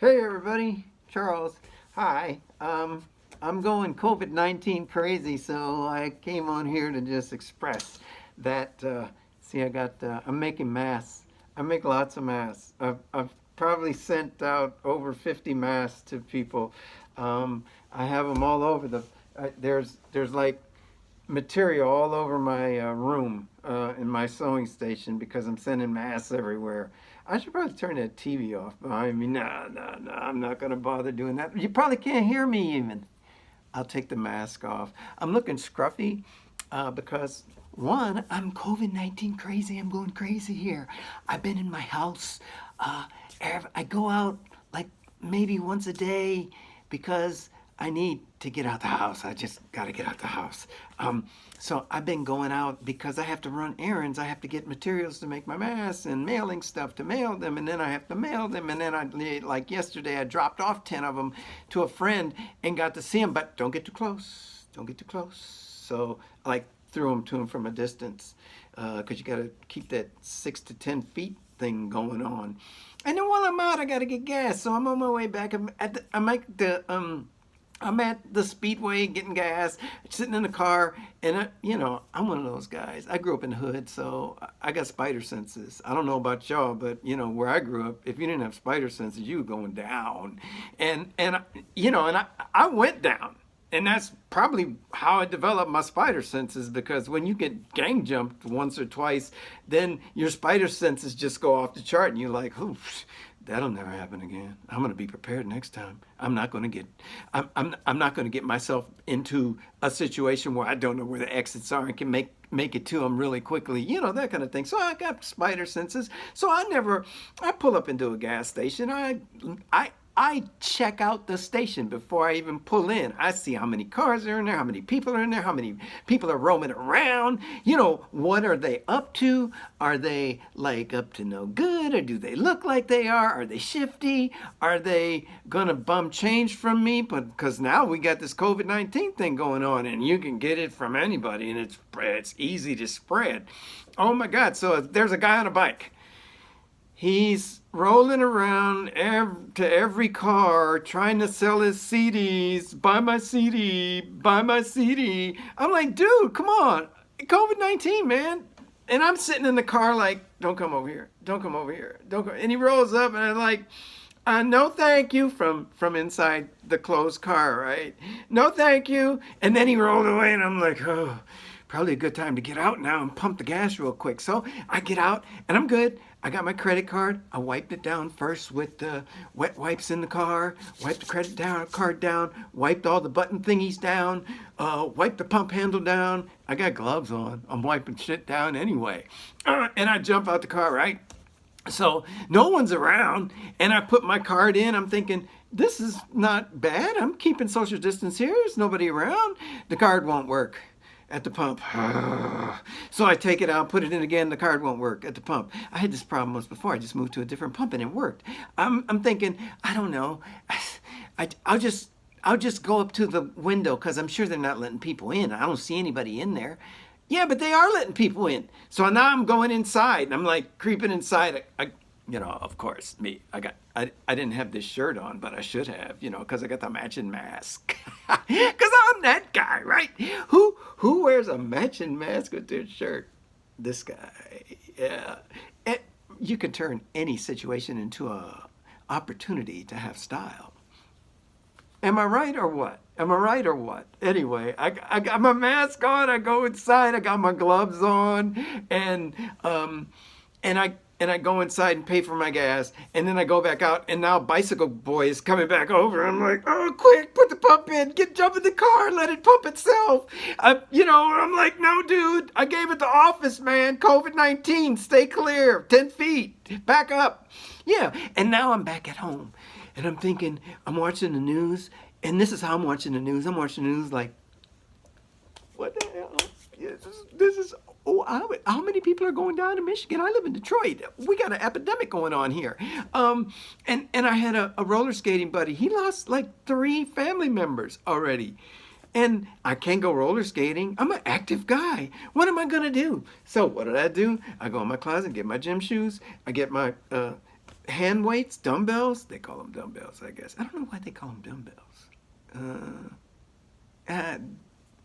Hey everybody, Charles. Hi. I'm going COVID-19 crazy, so I came on here to just express that. See, I'm making masks. I make lots of masks. I've probably sent out over 50 masks to people. I have them all over there's like material all over my room in my sewing station because I'm sending masks everywhere. I should probably turn that TV off behind me. No, I'm not going to bother doing that. You probably can't hear me even. I'll take the mask off. I'm looking scruffy because, one, I'm COVID-19 crazy. I'm going crazy here. I've been in my house. Uh, I go out like maybe once a day because I need to get out the house. I just got to get out the house. So I've been going out because I have to run errands. I have to get materials to make my masks and mailing stuff to mail them. And then I have to mail them. And then like yesterday, I dropped off 10 of them to a friend and got to see him. But don't get too close. Don't get too close. So I like threw them to him from a distance because you got to keep that 6 to 10 feet thing going on. And then while I'm out, I got to get gas. So I'm on my way back. I'm at the speedway getting gas, sitting in the car, and I'm one of those guys. I grew up in the hood, so I got spider senses. I don't know about y'all, but where I grew up, if you didn't have spider senses, you were going down, and I went down. And that's probably how I developed my spider senses, because when you get gang jumped once or twice, then your spider senses just go off the chart and you're like, oof, that'll never happen again. I'm going to be prepared next time. I'm not going to get myself into a situation where I don't know where the exits are and can make it to them really quickly, that kind of thing. So I got spider senses. So I pull up into a gas station. I check out the station before I even pull in. I see how many cars are in there, how many people are in there, how many people are roaming around. What are they up to? Are they like up to no good, or do they look like they are? Are they shifty? Are they gonna bum change from me? But because now we got this COVID-19 thing going on, and you can get it from anybody, and it's easy to spread. Oh my God! So there's a guy on a bike. He's rolling around to every car trying to sell his CDs. Buy my CD, buy my CD. I'm like, dude, come on. COVID-19, man. And I'm sitting in the car like, don't come over here. Don't come over here. Don't come. And he rolls up and I'm like, no thank you, from inside the closed car, right? No thank you. And then he rolled away and I'm like, oh, probably a good time to get out now and pump the gas real quick. So I get out and I'm good. I got my credit card. I wiped it down first with the wet wipes in the car, wiped the card down, wiped all the button thingies down, wiped the pump handle down. I got gloves on. I'm wiping shit down anyway. And I jump out the car, right? So no one's around, and I put my card in. I'm thinking, this is not bad. I'm keeping social distance here. There's nobody around. The card won't work at the pump. So I take it out, put it in again. The card won't work at the pump. I had this problem once before. I just moved to a different pump and it worked. I'm thinking, I don't know. I'll just go up to the window because I'm sure they're not letting people in. I don't see anybody in there. Yeah, but they are letting people in. So now I'm going inside and I'm like creeping inside. Of course, I didn't have this shirt on, but I should have, because I got the matching mask. Because I'm that guy, right? Who wears a matching mask with their shirt? This guy. Yeah. And you can turn any situation into a opportunity to have style. Am I right or what? Am I right or what? Anyway, I got my mask on. I go inside. I got my gloves on, and I go inside and pay for my gas, and then I go back out, and now Bicycle Boy is coming back over. I'm like, oh, quick, put the pump in, jump in the car, let it pump itself. I'm like, no, dude, I gave it to office, man. COVID-19, stay clear, 10 feet, back up. Yeah, and now I'm back at home, and I'm thinking, I'm watching the news, and this is how I'm watching the news. I'm watching the news like, what the hell? This is how many people are going down to Michigan? I live in Detroit. We got an epidemic going on here. And I had a roller skating buddy. He lost like 3 family members already. And I can't go roller skating. I'm an active guy. What am I going to do? So what did I do? I go in my closet, get my gym shoes. I get my hand weights, dumbbells. They call them dumbbells, I guess. I don't know why they call them dumbbells. Uh,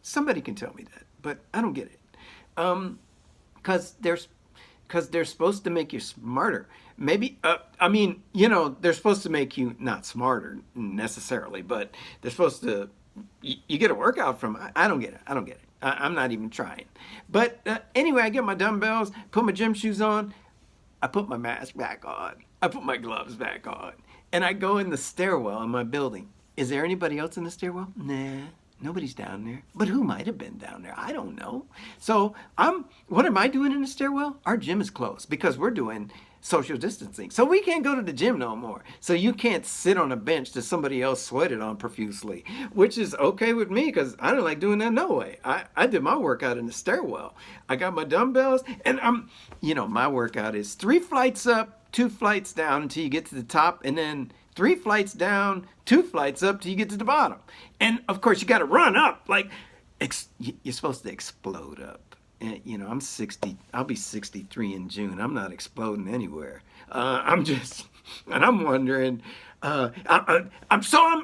somebody can tell me that, but I don't get it. Because they're supposed to make you smarter. Maybe I mean, they're supposed to make you not smarter necessarily, but they're supposed to. You get a workout from. I don't get it. I don't get it. I'm not even trying. But anyway, I get my dumbbells, put my gym shoes on, I put my mask back on, I put my gloves back on, and I go in the stairwell in my building. Is there anybody else in the stairwell? Nah. Nobody's down there. But who might have been down there? I don't know. So what am I doing in the stairwell? Our gym is closed because we're doing social distancing. So we can't go to the gym no more. So you can't sit on a bench that somebody else sweated on profusely, which is okay with me because I don't like doing that no way. I did my workout in the stairwell. I got my dumbbells and my workout is 3 flights up, 2 flights down until you get to the top, and then 3 flights down, 2 flights up till you get to the bottom. And of course, you got to run up. Like, you're supposed to explode up. And, I'm 60. I'll be 63 in June. I'm not exploding anywhere. And I'm wondering. I'm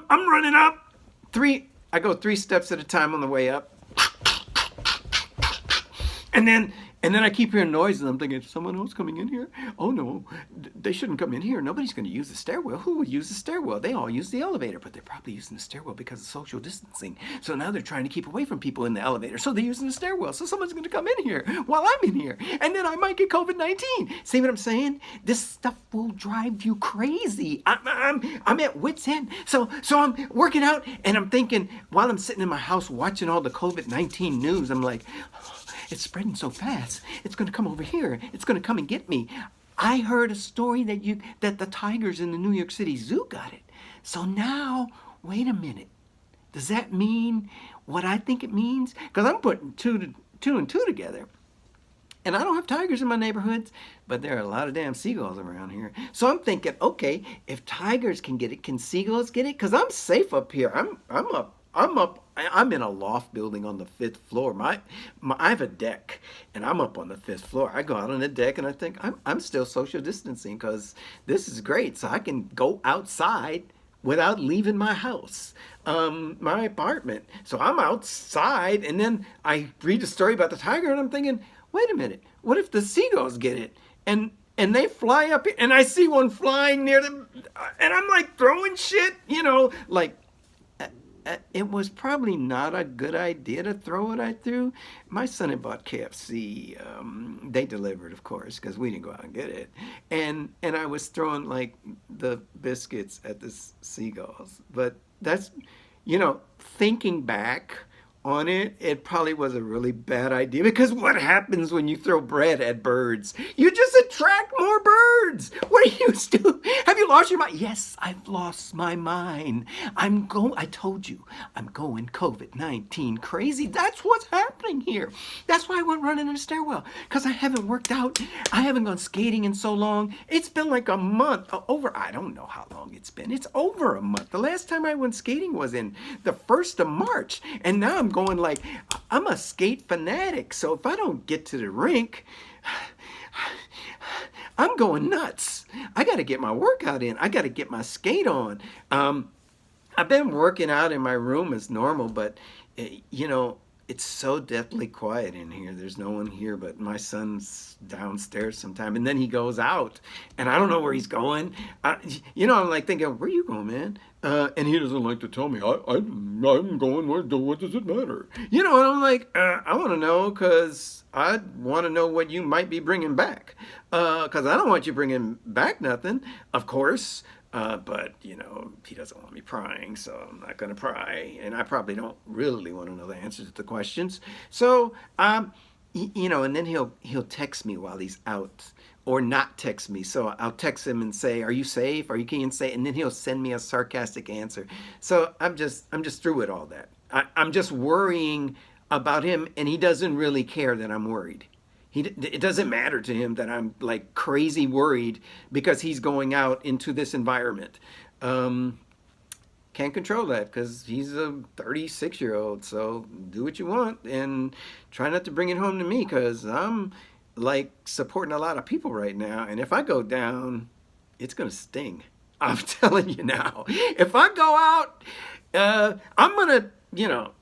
running up. I go 3 steps at a time on the way up. And then I keep hearing noises, and I'm thinking, is someone else coming in here? Oh no, they shouldn't come in here. Nobody's going to use the stairwell. Who would use the stairwell? They all use the elevator, but they're probably using the stairwell because of social distancing. So now they're trying to keep away from people in the elevator. So they're using the stairwell. So someone's going to come in here while I'm in here. And then I might get COVID-19. See what I'm saying? This stuff will drive you crazy. I'm at wit's end. So I'm working out, and I'm thinking, while I'm sitting in my house watching all the COVID-19 news, I'm like, it's spreading so fast. It's going to come over here. It's going to come and get me. I heard a story that the tigers in the New York City Zoo got it. So now, wait a minute. Does that mean what I think it means? Because I'm putting two and two together. And I don't have tigers in my neighborhoods, but there are a lot of damn seagulls around here. So I'm thinking, okay, if tigers can get it, can seagulls get it? Because I'm safe up here. I'm in a loft building on the 5th floor. I have a deck, and I'm up on the 5th floor. I go out on the deck, and I think I'm still social distancing because this is great. So I can go outside without leaving my house, my apartment. So I'm outside, and then I read a story about the tiger, and I'm thinking, wait a minute, what if the seagulls get it? And they fly up, and I see one flying near them, and I'm like throwing shit, like, it was probably not a good idea to throw what I threw. My son had bought KFC. They delivered, of course, because we didn't go out and get it. And I was throwing like the biscuits at the seagulls. But that's, thinking back on it, it probably was a really bad idea because what happens when you throw bread at birds? You just attract more birds. What are you doing? Have you lost your mind? Yes, I've lost my mind. I told you, I'm going COVID-19 crazy. That's what's happening here. That's why I went running in the stairwell because I haven't worked out. I haven't gone skating in so long. It's been like a month I don't know how long it's been. It's over a month. The last time I went skating was in the 1st of March. And now I'm going like, I'm a skate fanatic. So if I don't get to the rink, I'm going nuts. I got to get my workout in. I got to get my skate on. I've been working out in my room as normal, but it's so deathly quiet in here. There's no one here, but my son's downstairs sometime, and then he goes out, and I don't know where he's going. I'm like thinking, where you going, man? And he doesn't like to tell me. I'm going. What does it matter? And I'm like, I want to know because I want to know what you might be bringing back. Because I don't want you bringing back nothing, of course. But he doesn't want me prying, so I'm not going to pry, and I probably don't really want to know the answers to the questions. So, and then he'll text me while he's out, or not text me. So I'll text him and say, "Are you safe? Are you can say?" And then he'll send me a sarcastic answer. So I'm just through with all that. I'm just worrying about him, and he doesn't really care that I'm worried. It doesn't matter to him that I'm like crazy worried because he's going out into this environment. Can't control that because he's a 36-year-old. So do what you want and try not to bring it home to me because I'm like supporting a lot of people right now. And if I go down, it's gonna sting. I'm telling you now. If I go out, I'm gonna,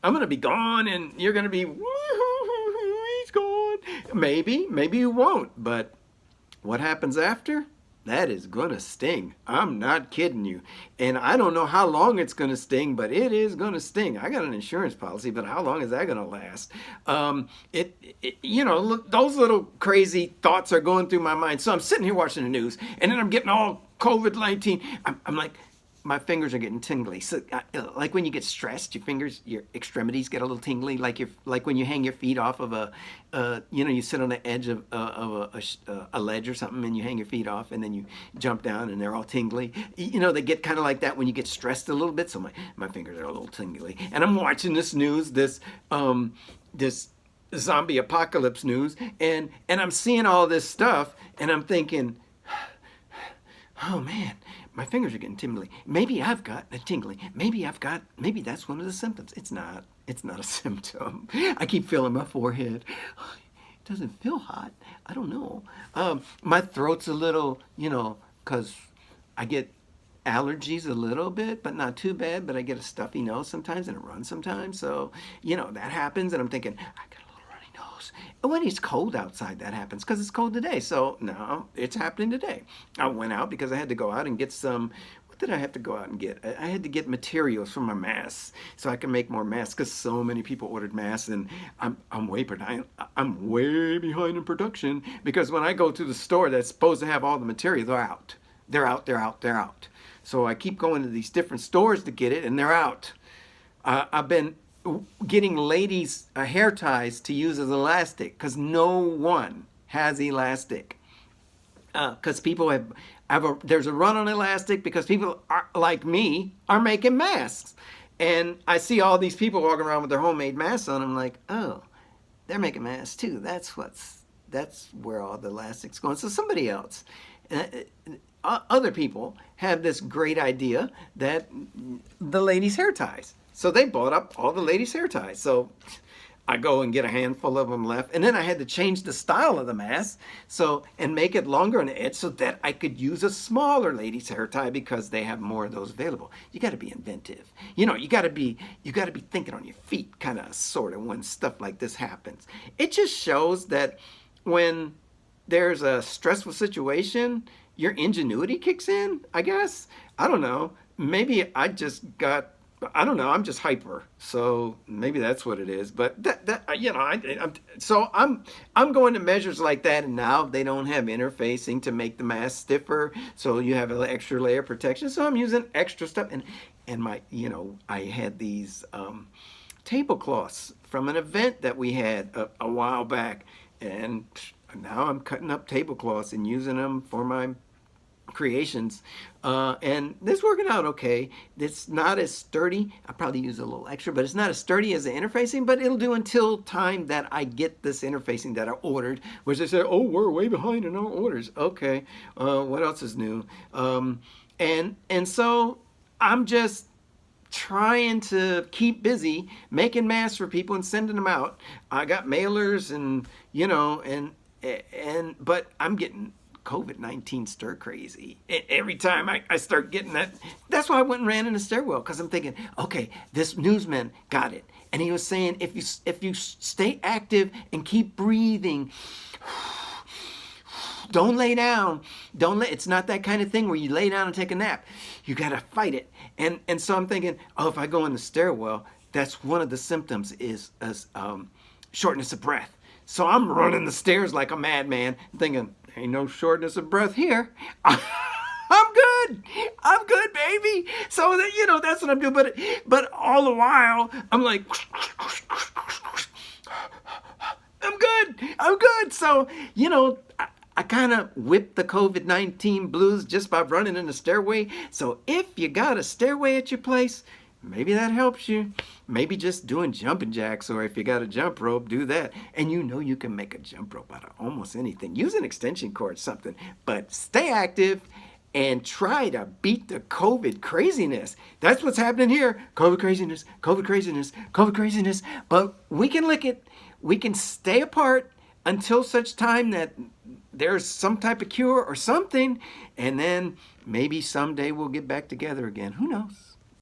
I'm gonna be gone, and you're gonna be, he's gone. Maybe you won't, but what happens after? That is gonna sting. I'm not kidding you. And I don't know how long it's gonna sting, but it is gonna sting. I got an insurance policy, but how long is that gonna last? Look, those little crazy thoughts are going through my mind. So I'm sitting here watching the news, and then I'm getting all COVID-19. I'm like, my fingers are getting tingly. So, like when you get stressed, your extremities get a little tingly. Like when you hang your feet off of you sit on the edge of a ledge or something, and you hang your feet off, and then you jump down, and they're all tingly. They get kind of like that when you get stressed a little bit. So my fingers are a little tingly, and I'm watching this news, this zombie apocalypse news, and I'm seeing all this stuff, and I'm thinking, oh man, my fingers are getting tingly. Maybe I've got a tingly. Maybe that's one of the symptoms. It's not a symptom. I keep feeling my forehead. It doesn't feel hot. I don't know. My throat's a little, because I get allergies a little bit, but not too bad. But I get a stuffy nose sometimes, and it runs sometimes. So, that happens, and I'm thinking, I got a little runny nose. And when it's cold outside, that happens, because it's cold today. So, no, it's happening today. I went out because I had to go out and get some. What did I have to go out and get? I had to get materials for my masks so I can make more masks, because so many people ordered masks, and I'm way behind. I'm way behind in production, because when I go to the store that's supposed to have all the materials, they're out. They're out. So I keep going to these different stores to get it, and they're out. I've been getting ladies hair ties to use as elastic, because no one has elastic. Because people there's a run on elastic, because people like me are making masks. And I see all these people walking around with their homemade masks on. I'm like, oh, they're making masks too. That's where all the elastic's going. So somebody else, other people have this great idea that the ladies' hair ties. So they bought up all the ladies' hair ties. So I go and get a handful of them left, and then I had to change the style of the mask, and make it longer on the edge, so that I could use a smaller lady's hair tie, because they have more of those available. You got to be inventive. You got to be thinking on your feet, kind of, sort of, when stuff like this happens. It just shows that when there's a stressful situation, your ingenuity kicks in, I guess. I don't know. Maybe I don't know. I'm just hyper, so maybe that's what it is. But I'm going to measures like that, and now they don't have interfacing to make the mask stiffer, so you have an extra layer of protection. So I'm using extra stuff, and I had these tablecloths from an event that we had a while back, and now I'm cutting up tablecloths and using them for my creations, and this working out okay. It's not as sturdy. I probably use a little extra, but it's not as sturdy as the interfacing, but it'll do until time that I get this interfacing that I ordered, which they said, oh, we're way behind in our orders. Okay, what else is new? And so I'm just trying to keep busy making masks for people and sending them out. I got mailers, and but I'm getting COVID-19 stir crazy. Every time I start getting that, that's why I went and ran in the stairwell, because I'm thinking, okay, this newsman got it, and he was saying, if you stay active and keep breathing, don't lay down. It's not that kind of thing where you lay down and take a nap. You got to fight it. And so I'm thinking, oh, if I go in the stairwell, that's one of the symptoms is shortness of breath. So I'm running the stairs like a madman, thinking, ain't no shortness of breath here. I'm good, baby. So that's what I'm doing. But all the while, I'm like, I'm good. So I kind of whipped the COVID-19 blues just by running in the stairway. So if you got a stairway at your place, maybe that helps you. Maybe just doing jumping jacks, or if you got a jump rope, do that. And you can make a jump rope out of almost anything. Use an extension cord, something. But stay active and try to beat the COVID craziness. That's what's happening here. COVID craziness, COVID craziness, COVID craziness. But we can lick it. We can stay apart until such time that there's some type of cure or something, and then maybe someday we'll get back together again. Who knows?